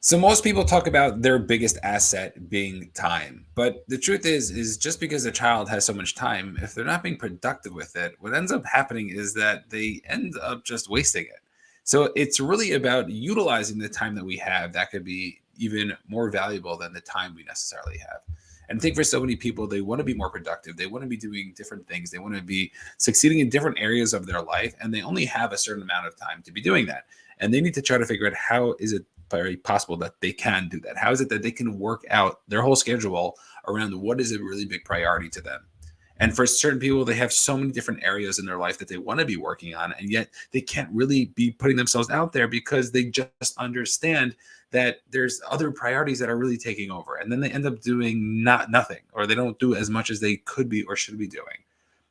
So most people talk about their biggest asset being time. But the truth is just because a child has so much time, if they're not being productive with it, what ends up happening is that they end up just wasting it. So it's really about utilizing the time that we have that could be even more valuable than the time we necessarily have. And I think for so many people, they want to be more productive. They want to be doing different things. They want to be succeeding in different areas of their life, and they only have a certain amount of time to be doing that. And they need to try to figure out how is it very possible that they can do that. How is it that they can work out their whole schedule around what is a really big priority to them? And for certain people, they have so many different areas in their life that they want to be working on, and yet they can't really be putting themselves out there because they just understand that there's other priorities that are really taking over, and then they end up doing nothing, or they don't do as much as they could be or should be doing.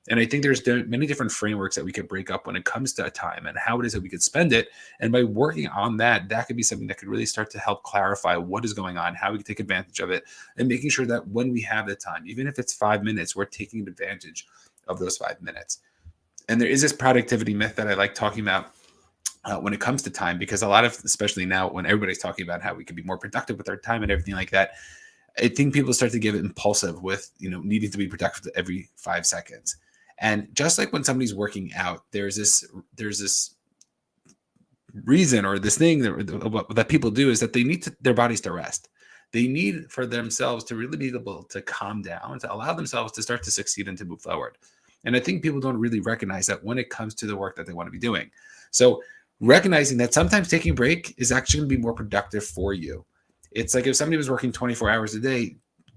And I think there's many different frameworks that we could break up when it comes to time and how it is that we could spend it. And by working on that, that could be something that could really start to help clarify what is going on, how we can take advantage of it, and making sure that when we have the time, even if it's 5 minutes, we're taking advantage of those 5 minutes. And there is this productivity myth that I like talking about when it comes to time, because a lot of, especially now when everybody's talking about how we can be more productive with our time and everything like that, I think people start to get impulsive with, needing to be productive every 5 seconds. And just like when somebody's working out, there's this reason or this thing that people do is that they need their bodies to rest. They need for themselves to really be able to calm down, to allow themselves to start to succeed and to move forward. And I think people don't really recognize that when it comes to the work that they want to be doing. So recognizing that sometimes taking a break is actually going to be more productive for you. It's like if somebody was working 24 hours a day,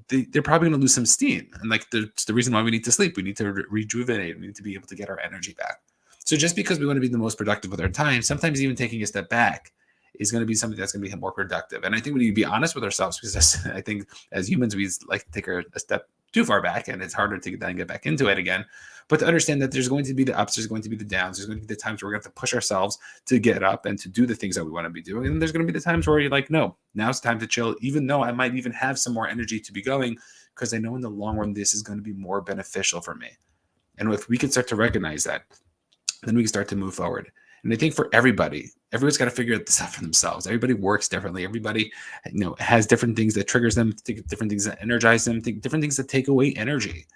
they're probably going to lose some steam. And like the reason why we need to sleep, we need to rejuvenate, we need to be able to get our energy back. So just because we want to be the most productive with our time, sometimes even taking a step back is going to be something that's going to be more productive. And I think we need to be honest with ourselves, because I think as humans, we like to take a step too far back, and it's harder to then get back into it again. But to understand that there's going to be the ups, there's going to be the downs, there's going to be the times where we're going to have to push ourselves to get up and to do the things that we want to be doing. And there's going to be the times where you're like, no, now it's time to chill, even though I might even have some more energy to be going, because I know in the long run, this is going to be more beneficial for me. And if we can start to recognize that, then we can start to move forward. And I think for everyone's got to figure this out for themselves. Everybody works differently. Everybody, has different things that triggers them, different things that energize them, different things that take away energy.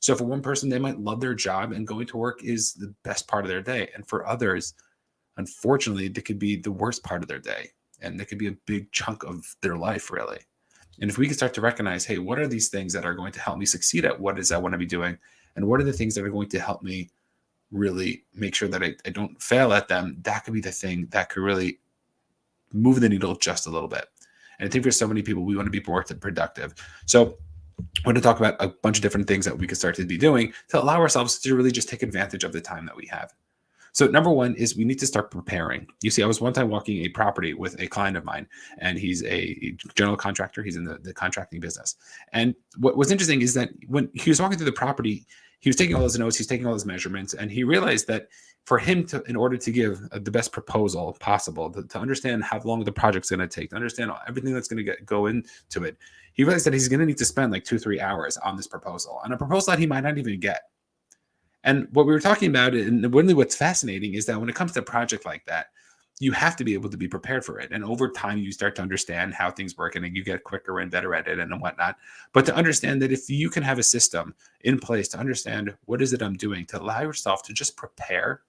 So for one person, they might love their job and going to work is the best part of their day. And for others, unfortunately, it could be the worst part of their day. And it could be a big chunk of their life, really. And if we can start to recognize, hey, what are these things that are going to help me succeed at what is I want to be doing? And what are the things that are going to help me really make sure that I don't fail at them? That could be the thing that could really move the needle just a little bit. And I think for so many people, we want to be more productive. So I want to talk about a bunch of different things that we could start to be doing to allow ourselves to really just take advantage of the time that we have. So number one is we need to start preparing. You see, I was one time walking a property with a client of mine, and he's a general contractor. He's in the contracting business. And what was interesting is that when he was walking through the property, he was taking all his notes, he's taking all his measurements, and he realized that for him to, in order to give the best proposal possible, to understand how long the project's going to take, to understand everything that's going to go into it, he realized that he's going to need to spend like 2-3 hours on this proposal, on a proposal that he might not even get. And what we were talking about, and really what's fascinating, is that when it comes to a project like that, you have to be able to be prepared for it. And over time, you start to understand how things work, and you get quicker and better at it and whatnot. But to understand that if you can have a system in place to understand what is it I'm doing, to allow yourself to just prepare,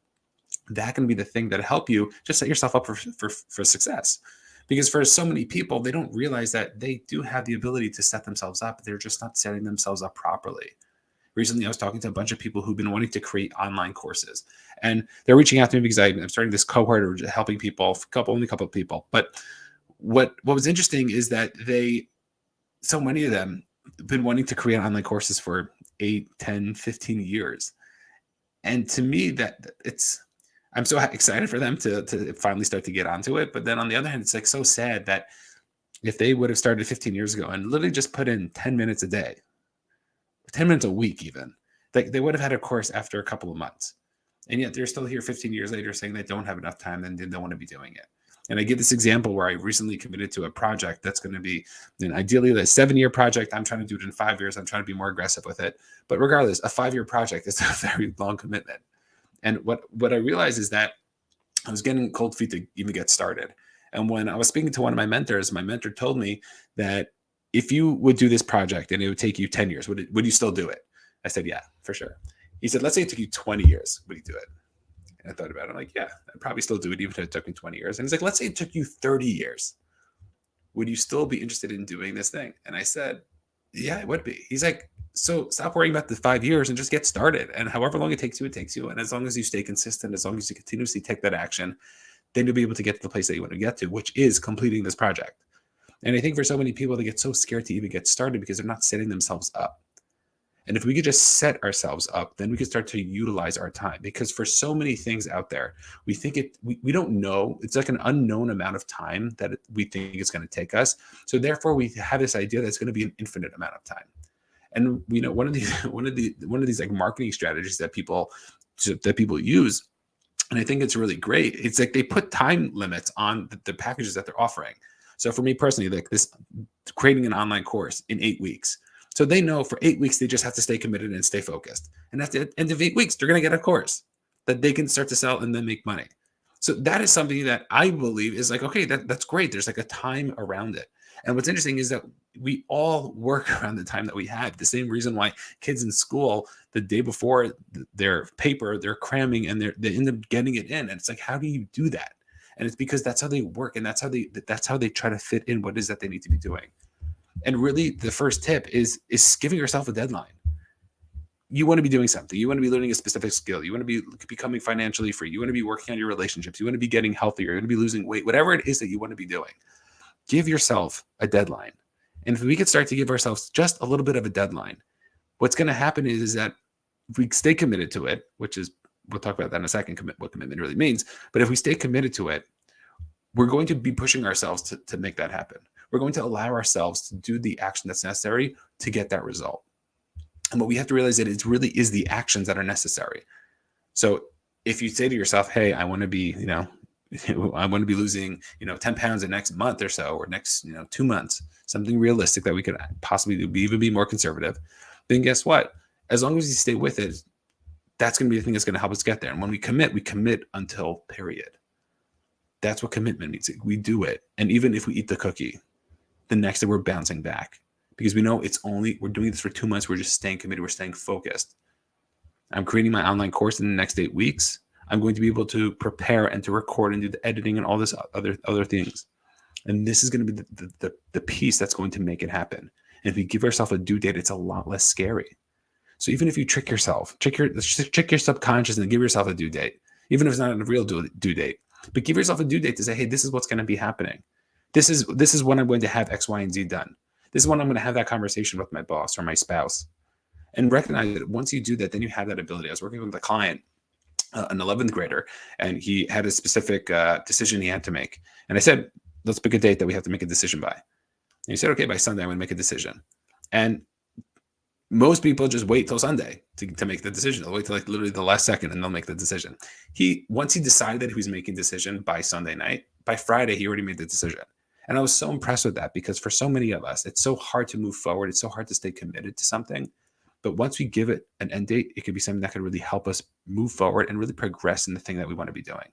that can be the thing that help you just set yourself up for success. Because for so many people, they don't realize that they do have the ability to set themselves up. They're just not setting themselves up properly. Recently, I was talking to a bunch of people who've been wanting to create online courses, and they're reaching out to me because I'm starting this cohort of helping people, only a couple of people. But what was interesting is that so many of them have been wanting to create online courses for 8, 10, 15 years. And to me, I'm so excited for them to finally start to get onto it. But then on the other hand, it's like so sad that if they would have started 15 years ago and literally just put in 10 minutes a day, 10 minutes a week even, like they would have had a course after a couple of months. And yet they're still here 15 years later saying they don't have enough time and they don't want to be doing it. And I give this example where I recently committed to a project that's going to be ideally a 7-year project. I'm trying to do it in 5 years. I'm trying to be more aggressive with it. But regardless, a 5-year project is a very long commitment. And what I realized is that I was getting cold feet to even get started. And when I was speaking to one of my mentor told me that if you would do this project and it would take you 10 years, would you still do it? I said, yeah, for sure. He said, let's say it took you 20 years. Would you do it? And I thought about it. I'm like, yeah, I'd probably still do it even if it took me 20 years. And he's like, let's say it took you 30 years. Would you still be interested in doing this thing? And I said, yeah, it would be. He's like, so stop worrying about the 5 years and just get started. And however long it takes you, it takes you. And as long as you stay consistent, as long as you continuously take that action, then you'll be able to get to the place that you want to get to, which is completing this project. And I think for so many people, they get so scared to even get started because they're not setting themselves up. And if we could just set ourselves up, then we could start to utilize our time. Because for so many things out there, we don't know. It's like an unknown amount of time that we think it's going to take us. So therefore, we have this idea that it's going to be an infinite amount of time. And one of these like marketing strategies that people use, and I think it's really great. It's like they put time limits on the packages that they're offering. So for me personally, like this, creating an online course in 8 weeks. So they know for 8 weeks, they just have to stay committed and stay focused. And at the end of 8 weeks, they're going to get a course that they can start to sell and then make money. So that is something that I believe is like, okay, that's great. There's like a time around it. And what's interesting is that we all work around the time that we have. The same reason why kids in school, the day before their paper, they're cramming and they end up getting it in. And it's like, how do you do that? And it's because that's how they work. And that's how they try to fit in what is that they need to be doing. And really, the first tip is giving yourself a deadline. You want to be doing something. You want to be learning a specific skill. You want to be becoming financially free. You want to be working on your relationships. You want to be getting healthier. You want to be losing weight. Whatever it is that you want to be doing, give yourself a deadline. And if we could start to give ourselves just a little bit of a deadline, what's going to happen is that if we stay committed to it, which is, we'll talk about that in a second, what commitment really means. But if we stay committed to it, we're going to be pushing ourselves to make that happen. We're going to allow ourselves to do the action that's necessary to get that result. And what we have to realize that it really is the actions that are necessary. So if you say to yourself, hey, I want to be, I want to be losing, 10 pounds in next month or so, or next, 2 months, something realistic that we could possibly even be more conservative, then guess what? As long as you stay with it, that's going to be the thing that's going to help us get there. And when we commit until period. That's what commitment means. We do it. And even if we eat the cookie, the next day we're bouncing back because we know we're doing this for 2 months. We're just staying committed. We're staying focused. I'm creating my online course in the next 8 weeks. I'm going to be able to prepare and to record and do the editing and all this other things. And this is going to be the piece that's going to make it happen. And if we give ourselves a due date, it's a lot less scary. So even if you trick yourself, trick your subconscious and give yourself a due date, even if it's not a real due date, but give yourself a due date to say, hey, this is what's going to be happening. This is when I'm going to have X, Y, and Z done. This is when I'm going to have that conversation with my boss or my spouse. And recognize that once you do that, then you have that ability. I was working with a client, an 11th grader, and he had a specific decision he had to make. And I said, let's pick a date that we have to make a decision by. And he said, okay, by Sunday, I'm going to make a decision. And most people just wait till Sunday to make the decision. They'll wait till like literally the last second and they'll make the decision. Once he decided that he was making a decision by Sunday night, by Friday, he already made the decision. And I was so impressed with that because for so many of us, it's so hard to move forward. It's so hard to stay committed to something. But once we give it an end date, it could be something that could really help us move forward and really progress in the thing that we want to be doing.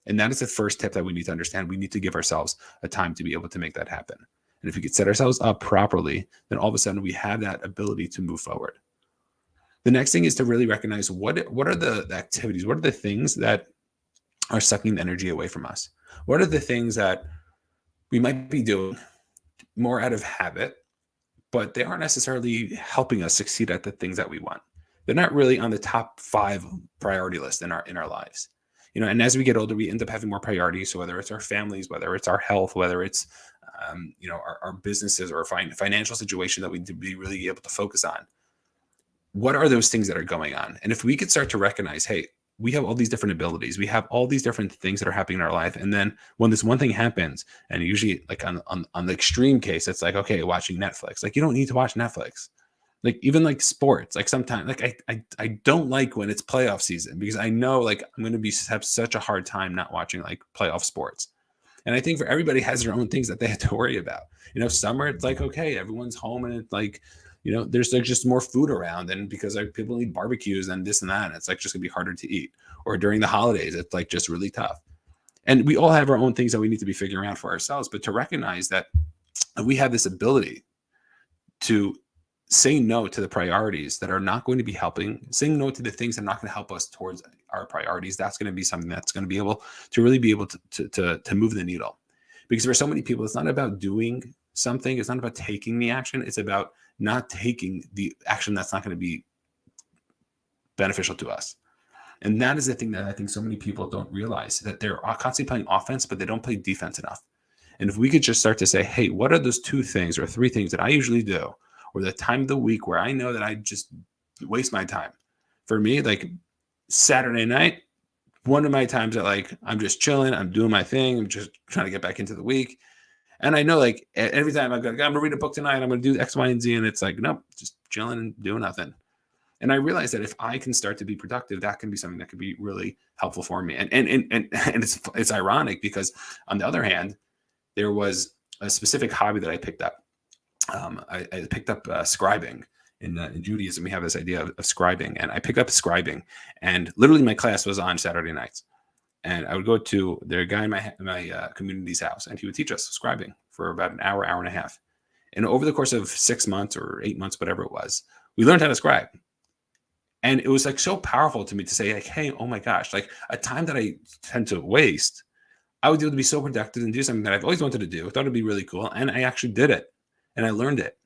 And that is the first tip that we need to understand. We need to give ourselves a time to be able to make that happen. And if we could set ourselves up properly, then all of a sudden we have that ability to move forward. The next thing is to really recognize what are the activities, what are the things that are sucking the energy away from us? What are the things that we might be doing more out of habit, but they aren't necessarily helping us succeed at the things that we want? They're not really on the top 5 priority list in our lives. And as we get older, we end up having more priorities. So whether it's our families, whether it's our health, whether it's our businesses or financial situation that we need to be really able to focus on. What are those things that are going on? And if we could start to recognize, hey, we have all these different abilities. We have all these different things that are happening in our life. And then when this one thing happens, and usually like on the extreme case, it's like, okay, watching Netflix. Like you don't need to watch Netflix. Like even like sports, like sometimes like I don't like when it's playoff season because I know like I'm going to have such a hard time not watching like playoff sports. And I think for everybody has their own things that they have to worry about. Summer, it's like, okay, everyone's home and it's like, there's like just more food around and because like people need barbecues and this and that, and it's like just gonna be harder to eat. Or during the holidays, it's like just really tough. And we all have our own things that we need to be figuring out for ourselves, but to recognize that we have this ability to say no to the priorities that are not going to be helping, saying no to the things that are not going to help us towards our priorities. That's going to be something that's going to be able to really be able to move the needle. Because for so many people, it's not about doing something. It's not about taking the action. It's about not taking the action that's not going to be beneficial to us. And that is the thing that I think so many people don't realize, that they're constantly playing offense, but they don't play defense enough. And if we could just start to say, hey, what are those 2 things or 3 things that I usually do, or the time of the week where I know that I just waste my time? For me, like Saturday night, one of my times that like I'm just chilling, I'm doing my thing, I'm just trying to get back into the week. And I know like every time I'm gonna read a book tonight, I'm gonna do X, Y, and Z, and it's like, nope, just chilling and doing nothing. And I realized that if I can start to be productive, that can be something that could be really helpful for me. And it's ironic because on the other hand, there was a specific hobby that I picked up. I picked up scribing. In Judaism, we have this idea of scribing, and I picked up scribing, and literally my class was on Saturday nights, and I would go to the guy in my community's house, and he would teach us scribing for about an hour, hour and a half. And over the course of 6 months or 8 months, whatever it was, we learned how to scribe. And it was like so powerful to me to say like, hey, oh my gosh, like a time that I tend to waste, I would be able to be so productive and do something that I've always wanted to do. I thought it'd be really cool. And I actually did it, and I learned it.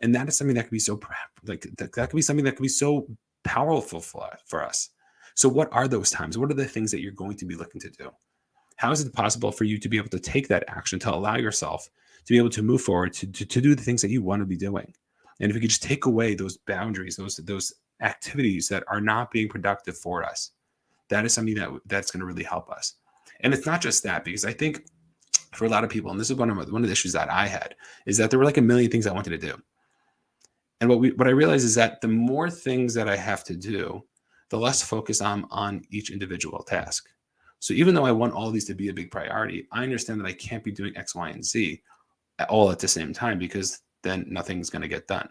And that is something that could be so like that could be something that could be so powerful for us. So what are those times? What are the things that you're going to be looking to do? How is it possible for you to be able to take that action, to allow yourself to be able to move forward, to do the things that you want to be doing? And if we could just take away those boundaries, those activities that are not being productive for us, that is something that's going to really help us. And it's not just that, because I think for a lot of people, and this is one of the issues that I had, is that there were like a million things I wanted to do. And what I realized is that the more things that I have to do, the less focus I'm on each individual task. So even though I want all these to be a big priority, I understand that I can't be doing X, Y, and Z all at the same time, because then nothing's going to get done.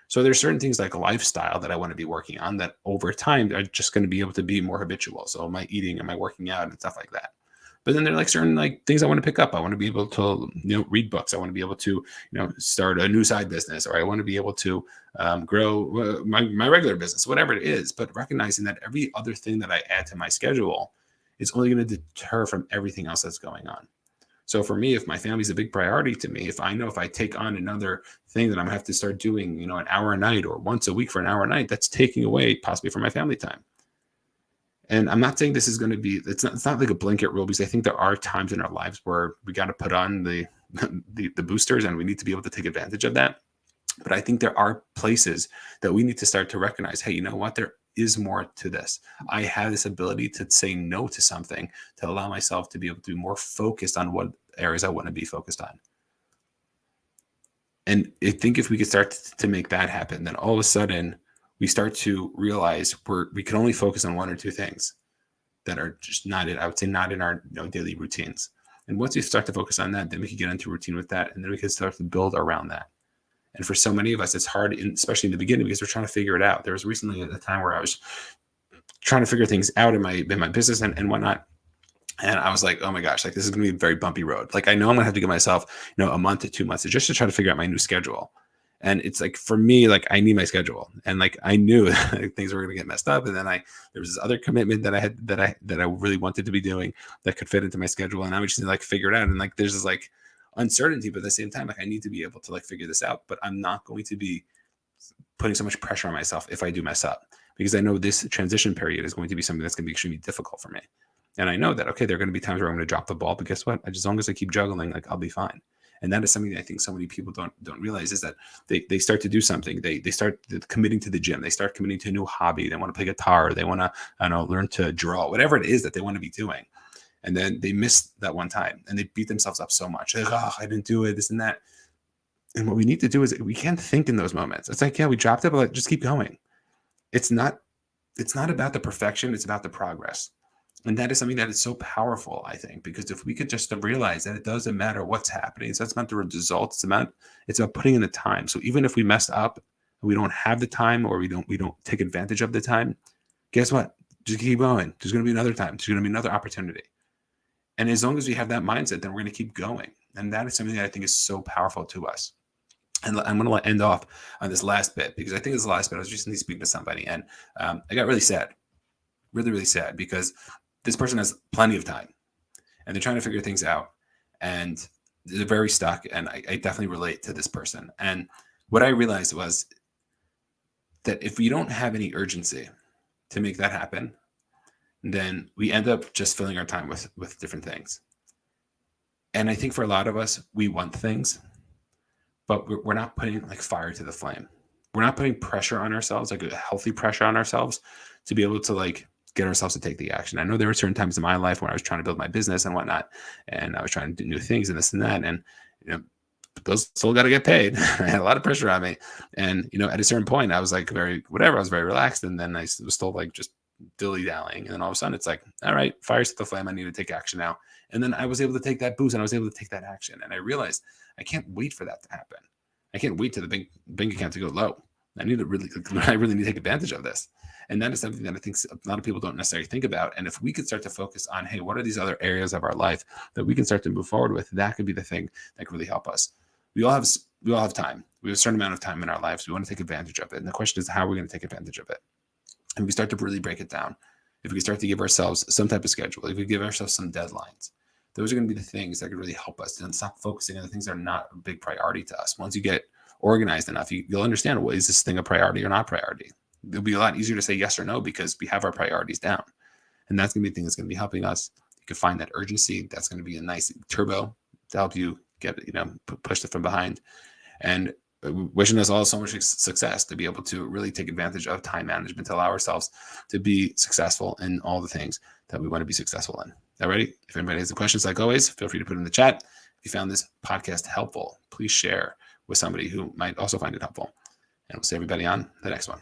So there's certain things like a lifestyle that I want to be working on that over time are just going to be able to be more habitual. So my eating and my working out and stuff like that. But then there are like certain like things I want to pick up. I want to be able to, read books. I want to be able to, start a new side business, or I want to be able to grow my regular business, whatever it is. But recognizing that every other thing that I add to my schedule is only going to deter from everything else that's going on. So for me, if my family is a big priority to me, if I know if I take on another thing that I'm gonna have to start doing, an hour a night or once a week for an hour a night, that's taking away possibly from my family time. And I'm not saying this is going to be, it's not like a blanket rule, because I think there are times in our lives where we got to put on the boosters, and we need to be able to take advantage of that. But I think there are places that we need to start to recognize, hey, you know what? There is more to this. I have this ability to say no to something to allow myself to be able to be more focused on what areas I want to be focused on. And I think if we could start to make that happen, then all of a sudden we start to realize we can only focus on 1 or 2 things that are just not in our daily routines. And once we start to focus on that, then we can get into routine with that, and then we can start to build around that. And for so many of us, it's hard, especially in the beginning, because we're trying to figure it out. There was recently a time where I was trying to figure things out in my business and whatnot. And I was like, oh my gosh, like this is going to be a very bumpy road. Like I know I'm going to have to give myself, a month to 2 months just to try to figure out my new schedule. And it's like, for me, like I need my schedule, and like I knew things were going to get messed up. And then there was this other commitment that I had that I really wanted to be doing that could fit into my schedule, and I was just like figure it out. And like there's this like uncertainty, but at the same time, like I need to be able to like figure this out. But I'm not going to be putting so much pressure on myself if I do mess up, because I know this transition period is going to be something that's going to be extremely difficult for me. And I know that, okay, there are going to be times where I'm going to drop the ball, but guess what? As long as I keep juggling, like I'll be fine. And that is something that I think so many people don't realize, is that they start to do something. They start committing to the gym. They start committing to a new hobby. They want to play guitar. They want to, learn to draw, whatever it is that they want to be doing. And then they miss that one time, and they beat themselves up so much. Like, oh, I didn't do it, this and that. And what we need to do is we can't think in those moments. It's like, yeah, we dropped it, but just keep going. It's not about the perfection. It's about the progress. And that is something that is so powerful, I think, because if we could just realize that it doesn't matter what's happening, it's not about the results, it's about putting in the time. So even if we messed up and we don't have the time, or we don't take advantage of the time, guess what? Just keep going. There's going to be another time. There's going to be another opportunity. And as long as we have that mindset, then we're going to keep going. And that is something that I think is so powerful to us. And I'm going to end off on this last bit, because I think this is the last bit. I was recently speaking to somebody, and I got really sad, really, really sad, because this person has plenty of time and they're trying to figure things out, and they're very stuck. And I definitely relate to this person. And what I realized was that if we don't have any urgency to make that happen, then we end up just filling our time with different things. And I think for a lot of us, we want things, but we're not putting like fire to the flame. We're not putting pressure on ourselves, like a healthy pressure on ourselves, to be able to like get ourselves to take the action. I know there were certain times in my life when I was trying to build my business and whatnot, and I was trying to do new things and this and that. And, those still got to get paid. I had a lot of pressure on me. And, at a certain point I was like I was very relaxed. And then I was still like just dilly dallying. And then all of a sudden it's like, all right, fire to the flame. I need to take action now. And then I was able to take that boost and I was able to take that action. And I realized I can't wait for that to happen. I can't wait to the bank account to go low. I really need to take advantage of this. And that is something that I think a lot of people don't necessarily think about. And if we could start to focus on, hey, what are these other areas of our life that we can start to move forward with? That could be the thing that could really help us. We all have time. We have a certain amount of time in our lives. We want to take advantage of it. And the question is, how are we going to take advantage of it? And we start to really break it down. If we start to give ourselves some type of schedule, if we give ourselves some deadlines, those are going to be the things that could really help us, and stop focusing on the things that are not a big priority to us. Once you get organized enough, you'll understand, well, is this thing a priority or not priority? It'll be a lot easier to say yes or no because we have our priorities down. And that's going to be the thing that's going to be helping us. You can find that urgency. That's going to be a nice turbo to help you get, push it from behind. And wishing us all so much success to be able to really take advantage of time management, to allow ourselves to be successful in all the things that we want to be successful in. Alrighty. If anybody has any questions, like always, feel free to put it in the chat. If you found this podcast helpful, please share with somebody who might also find it helpful. And we'll see everybody on the next one.